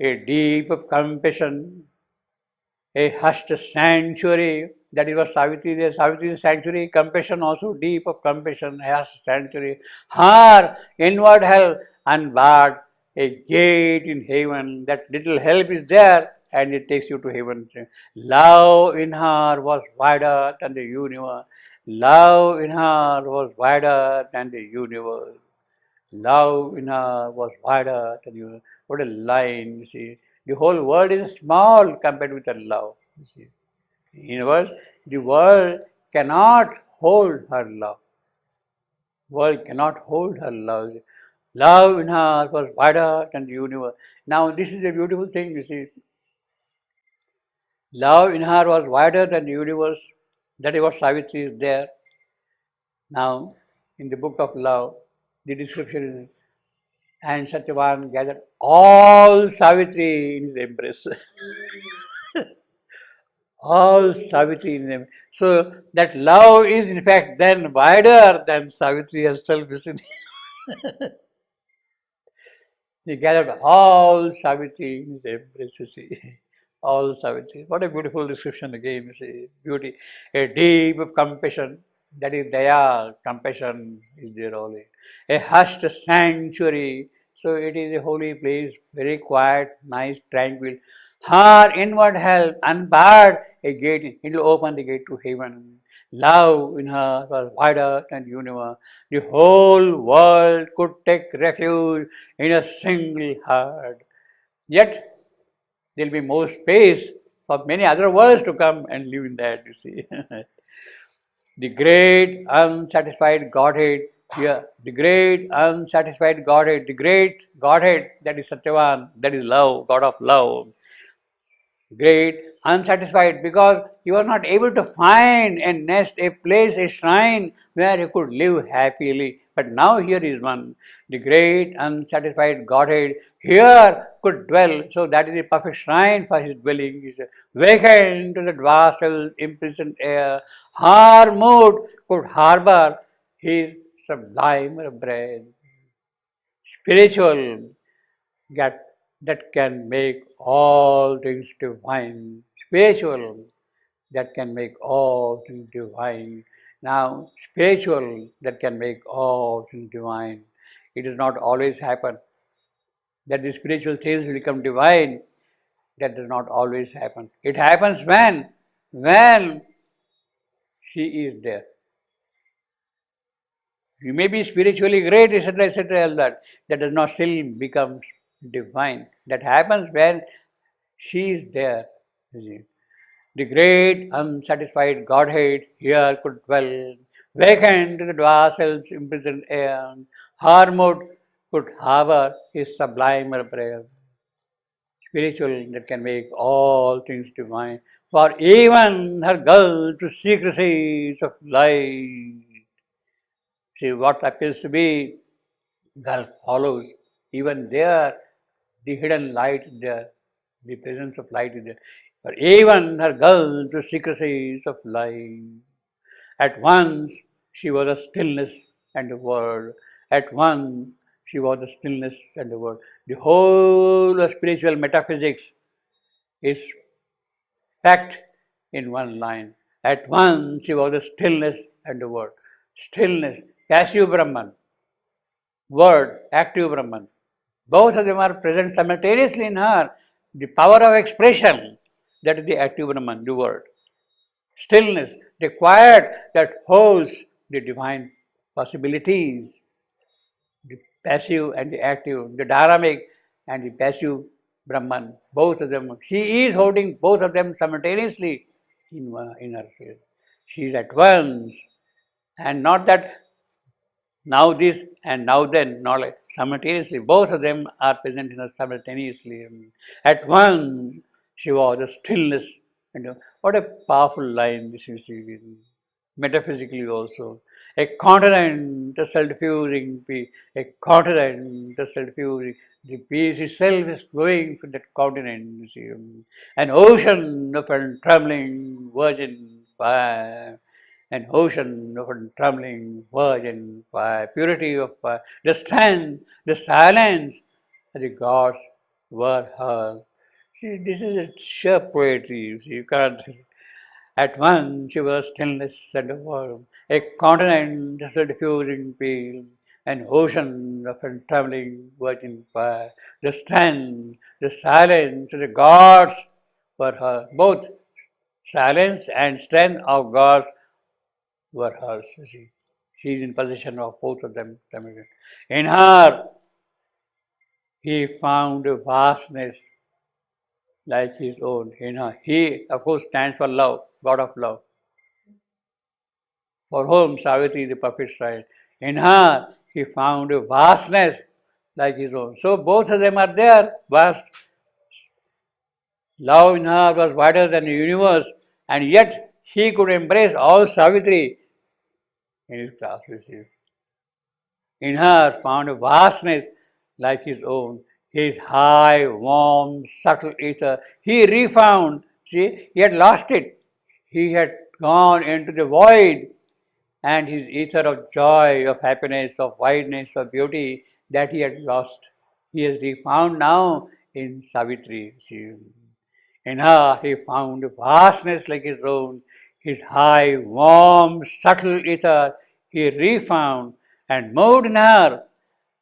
a deep of compassion, a hushed sanctuary. That is what Savitri is. Savitri is sanctuary, compassion also, deep of compassion, a hushed sanctuary. Her inward help unbarred, a gate in heaven. That little help is there and it takes you to heaven. Love in her was wider than the universe. Love in her was wider than the universe. Love in her was wider than you. What a line, you see. The whole world is small compared with that love, you see. In other words, the world cannot hold her love. World cannot hold her love. Love in her was wider than the universe. Now, this is a beautiful thing, you see. Love in her was wider than the universe. That is what Savitri is there. Now, in the book of love, the description is, and Satyavan gathered all Savitri in his embrace. All Savitri in them. So that love is in fact then wider than Savitri herself, you see. He gathered all Savitri in his embrace, you see. All Savitri. What a beautiful description again, you see. Beauty. A deep of compassion. That is Daya, compassion is there only. A hushed sanctuary. So it is a holy place, very quiet, nice, tranquil. Her inward help unbarred a gate, it will open the gate to heaven. Love in her was wider than the universe. The whole world could take refuge in a single heart. Yet there will be more space for many other worlds to come and live in that, you see. The great unsatisfied Godhead, here, the great unsatisfied Godhead, the great Godhead, that is Satyavan, that is love, God of love. Great, unsatisfied, because he was not able to find a nest, a place, a shrine where he could live happily. But now here is one, the great unsatisfied Godhead here could dwell. So that is the perfect shrine for his dwelling. He said, vacant to the vassal imprisoned air, her mood could harbor his sublime breath. Spiritual, that that can make all things divine. Spiritual, that can make all things divine. Now, spiritual, that can make all things divine. It does not always happen that the spiritual things will become divine. That does not always happen. It happens when she is there. You may be spiritually great, etc., etc., all that. That does not still become divine. That happens when she is there. The great unsatisfied Godhead here could dwell, vacant to the vassals imprisoned air. Her mood could harbor his sublime prayer. Spiritual, that can make all things divine. For even her girl to secrecies of light. See, what appears to be gulf follows. Even there, the hidden light is there, the presence of light is there. But even her girl to secrecies of light. At once she was a stillness and a word. At once she was a stillness and a word. The whole of spiritual metaphysics is packed in one line. At once she was a stillness and a word. Stillness, passive Brahman, word, active Brahman. Both of them are present simultaneously in her. The power of expression, that is the active Brahman, the word. Stillness, the quiet that holds the divine possibilities. The passive and the active, the dharmic and the passive Brahman, both of them. She is holding both of them simultaneously in her field. She is at once, and not that now this and now then, knowledge simultaneously. Both of them are present in us simultaneously. At once, she was a stillness. And what a powerful line this is, metaphysically also. A continent, a self-diffusing peace. A continent, a self-diffusing. The peace itself is flowing from that continent. You see. An ocean of a trembling virgin fire. An ocean of a trembling virgin fire, purity of fire, the strength, the silence of the gods, were hers. See, this is a sheer poetry, you see, you can't. At once she was stillness and warm, a continent just a diffusing pale, an ocean of a traveling virgin fire. The strength, the silence, the gods were hers. Both silence and strength of gods were hers, you see. She is in possession of both of them. In her, he found a vastness like his own. In her, he, of course, stands for love, God of love, for whom Savitri is the perfect bride. In her, he found a vastness like his own. So both of them are there, vast. Love in her was wider than the universe, and yet he could embrace all Savitri in his class, you see. In her found a vastness like his own, his high, warm, subtle ether. He refound, see, he had lost it. He had gone into the void, and his ether of joy, of happiness, of wideness, of beauty that he had lost, he has refound now in Savitri. See. In her, he found a vastness like his own, his high, warm, subtle ether he refound and moved in her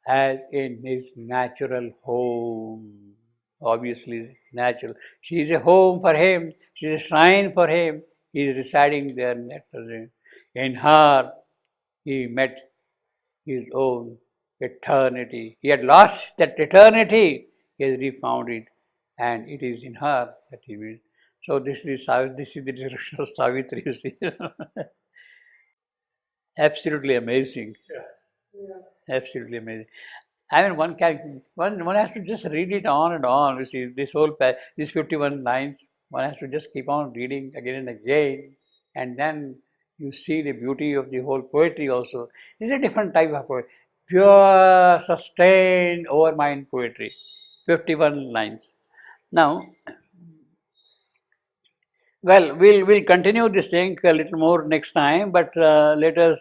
as in his natural home. Obviously, natural. She is a home for him, she is a shrine for him, he is residing there naturally. In her, he met his own eternity. He had lost that eternity, he has refound it, and it is in her that he will. So this is the direction of Savitri, you see. Absolutely amazing. Absolutely amazing. I mean, one has to just read it on and on. You see, this whole these 51 lines, one has to just keep on reading again and again, and then you see the beauty of the whole poetry. Also, it's a different type of poetry, pure, sustained, overmind poetry. 51 lines. Now, well, we'll continue this thing a little more next time, but let us.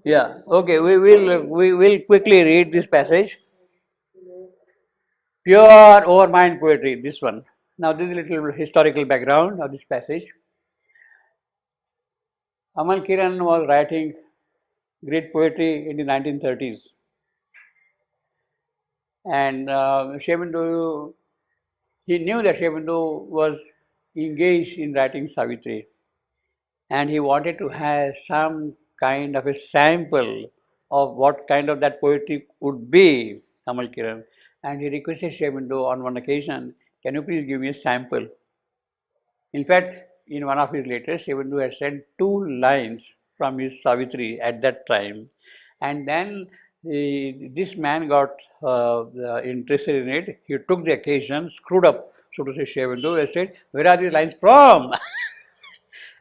Yeah. Okay. We will quickly read this passage. Pure overmind poetry, this one. Now, this is a little historical background of this passage. Amal Kiran was writing great poetry in the 1930s. And Shebendu, he knew that Shebendu was engaged in writing Savitri. And he wanted to have some kind of a sample of what kind of that poetry would be, Amal Kiran. And he requested Shebendu on one occasion, can you please give me a sample? In fact, in one of his letters, Shivandu had sent 2 lines from his Savitri at that time. And then this man got interested in it. He took the occasion, screwed up, so to say, Shivandu, and said, where are these lines from?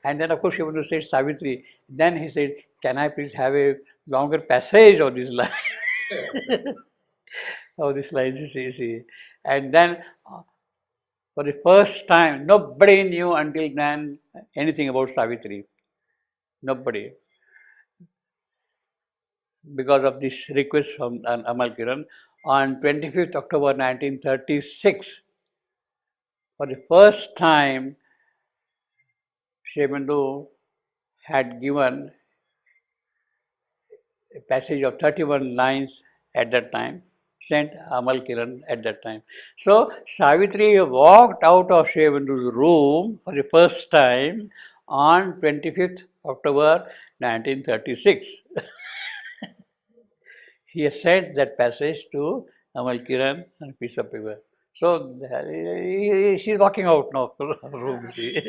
And then, of course, Shivandu said Savitri. Then he said, can I please have a longer passage of this line? Of this line, you see. And then for the first time, nobody knew until then anything about Savitri. Nobody. Because of this request from Amal Kiran, on 25th October 1936, for the first time, Shebendu had given a passage of 31 lines at that time, sent Amal Kiran at that time. So, Savitri walked out of Shebendu's room for the first time on 25th October 1936. He sent that passage to Amal Kiran on a piece of paper. So, she's walking out now from the room, see.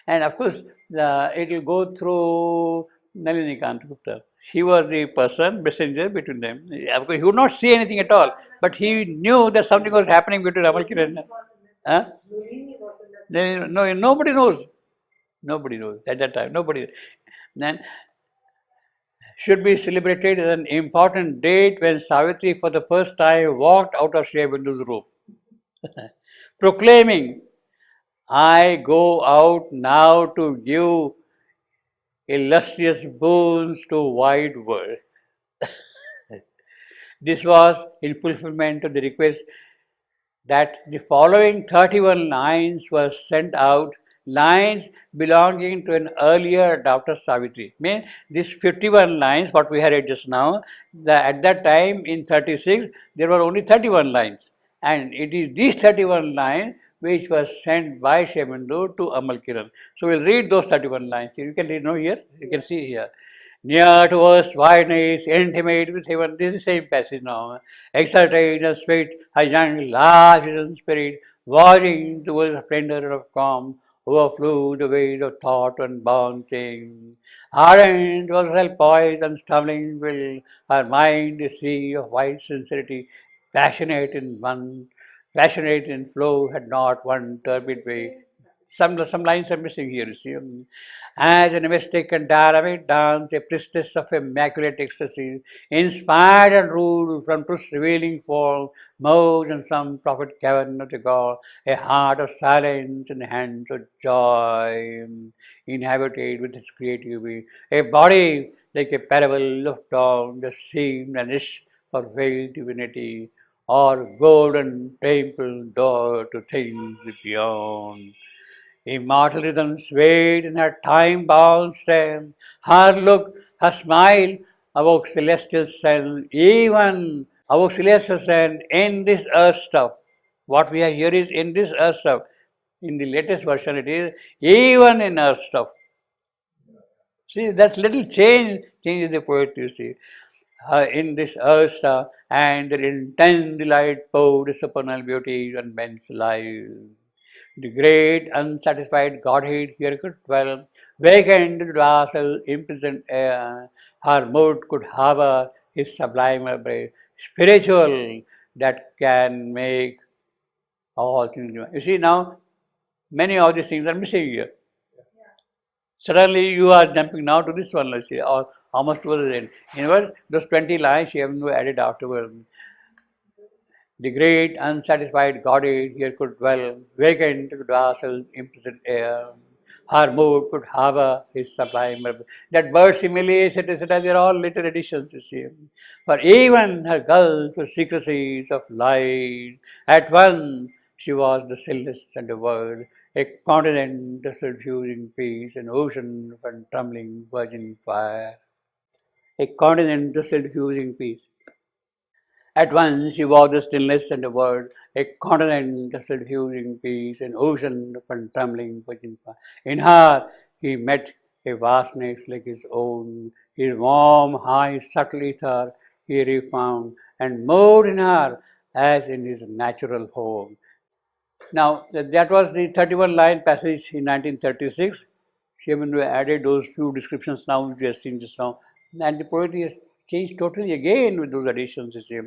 And of course, it will go through Nalinikant Gupta. He was the person, messenger between them. Of course, he would not see anything at all, but he knew that something was happening between Amal Kiran. Huh? No, nobody knows. Nobody knows at that time. Nobody. Then should be celebrated as an important date when Savitri for the first time walked out of Shivandu's room, proclaiming, I go out now to give illustrious boons to wide world. This was in fulfillment of the request that the following 31 lines were sent out, lines belonging to an earlier adopter Savitri. Means these 51 lines, what we had read just now, at that time in 36, there were only 31 lines. And it is these 31 lines which were sent by Shebendo to Amal Kiran. So we'll read those 31 lines. You can read here, you can see here. Near to us, wideness, intimate with heaven. This is the same passage now. Exalted and sweet, a young, large in spirit, voyaging towards the splendor of calm, overflew the waves of thought and bound things. Ardent was her poise and stumbling will, her mind a sea of white sincerity, passionate in one, passionate in flow, had not one turbid way. Some lines are missing here, you see. As an mystic and dynamic dance, a priestess of immaculate ecstasy, inspired and ruled from truth's revealing form, moves in some prophet cavern of the God, a heart of silence and hands of joy, inhabited with its creativity, a body like a parable of dawn, that seemed an ish for veiled divinity, or golden temple door to things beyond. Immortal rhythm swayed in her time-bound stem. Her look, her smile awoke celestial sense, even awoke celestial sense in this earth stuff. What we are here is in this earth stuff. In the latest version, it is even in earth stuff. See, that little changes the poetry, you see. In this earth stuff, and their intense delight poured supernal beauty on men's lives. The great unsatisfied Godhead here could dwell, vacant to ourselves, imprisoned air. Her mood could harbor his sublime embrace, spiritual that can make all things new. You see now, many of these things are missing here. Suddenly you are jumping now to this one, let's say, or almost towards the end. In other words, those 20 lines you have added afterwards. The great unsatisfied Godhead here could dwell, vacant to ourselves, imprisoned air. Her mood could harbor his sublime. That word simile, etc., they are all later additions, you see. For even her gulf of secrecies of light, at once she was the stillness and the word, a continent of diffusing peace, an ocean of untumbling virgin fire. A continent of diffusing peace. At once she was the stillness and the word, a continent of diffusing peace, an ocean of untrembling virgin fire. In her he met a vastness like his own, his warm, high, subtle ether he refound, and moved in her as in his natural home. Now, that was the 31 line passage in 1936. Shemin added those few descriptions now, which we have seen just now. And the poetry has changed totally again with those additions, you see.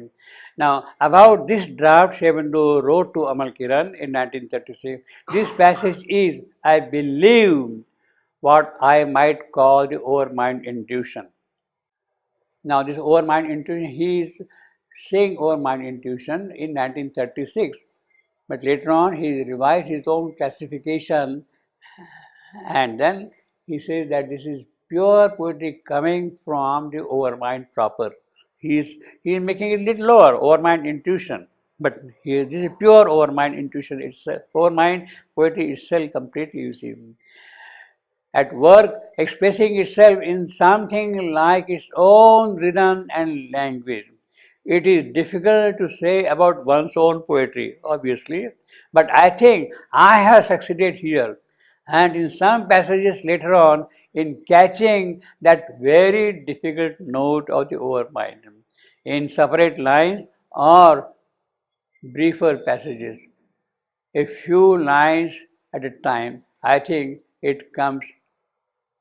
Now, about this draft, Shebendo wrote to Amal Kiran in 1936. This passage is, I believe, what I might call the overmind intuition. Now, this overmind intuition, he is saying overmind intuition in 1936. But later on, he revised his own classification, and then he says that this is pure poetry coming from the overmind proper. He is making it a little lower, overmind intuition. But here, this is pure overmind intuition itself. Overmind poetry itself completely, you see. At work, expressing itself in something like its own rhythm and language. It is difficult to say about one's own poetry, obviously, but I think I have succeeded here, and in some passages later on, in catching that very difficult note of the overmind in separate lines or briefer passages. A few lines at a time, I think it comes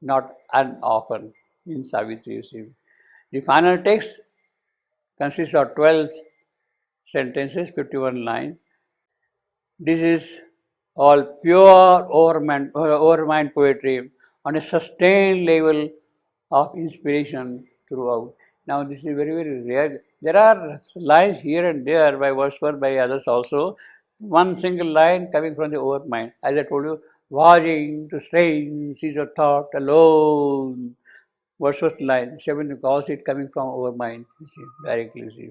not unoften in Savitri, you see. The final text consists of 12 sentences, 51 lines. This is all pure overmind poetry on a sustained level of inspiration throughout. Now, this is very, very rare. There are lines here and there by Wordsworth, by others also. One single line coming from the overmind. As I told you, voyaging to strange seas of thought alone. Wordsworth line. Shebendo calls it coming from overmind. You see, directly. You see.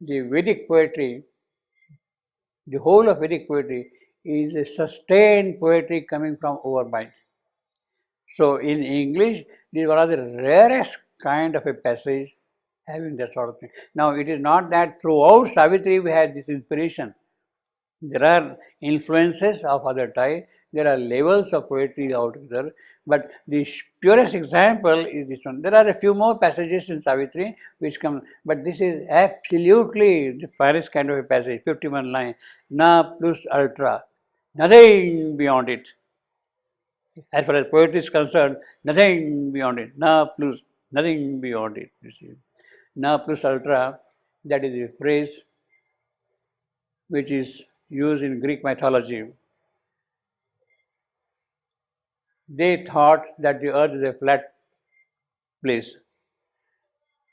The Vedic poetry, the whole of Vedic poetry is a sustained poetry coming from Overmind. So in English, this is one of the rarest kind of a passage having that sort of thing. Now it is not that throughout Savitri we had this inspiration. There are influences of other type, there are levels of poetry altogether, but the purest example is this one. There are a few more passages in Savitri which come, but this is absolutely the finest kind of a passage, 51 line, na plus ultra, nothing beyond it. As far as poetry is concerned, nothing beyond it, na plus, nothing beyond it. You see. Na plus ultra, that is a phrase which is used in Greek mythology. They thought that the earth is a flat place.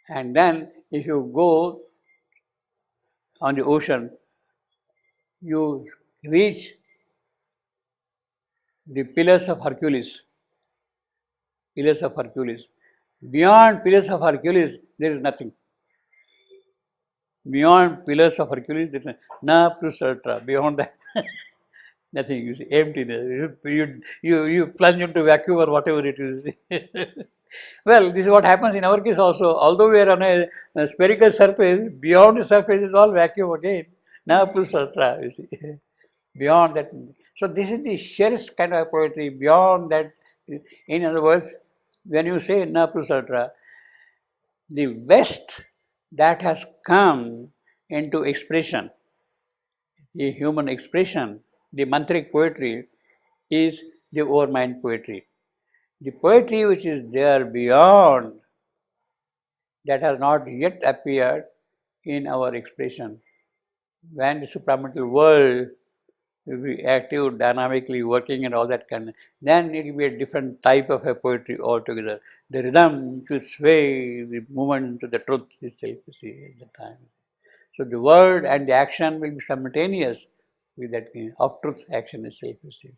And then if you go on the ocean, you reach the pillars of Hercules. Pillars of Hercules. Beyond pillars of Hercules, there is nothing. Beyond pillars of Hercules, there is nothing. Na plus ultra. Beyond that, nothing. You see, emptiness. You plunge into vacuum or whatever it is. Well, this is what happens in our case also. Although we are on a spherical surface, beyond the surface is all vacuum again. Na plus ultra, you see. Beyond that. So this is the sheerest kind of poetry. Beyond that, in other words, when you say na plus ultra, the best that has come into expression, the human expression, the mantric poetry, is the overmind poetry. The poetry which is there beyond, that has not yet appeared in our expression. When the supramental world will be active, dynamically working and all that kind of, then it will be a different type of a poetry altogether. The rhythm will sway the movement to the truth itself, you see, at the time. So the word and the action will be simultaneous with that of truth action itself, you see.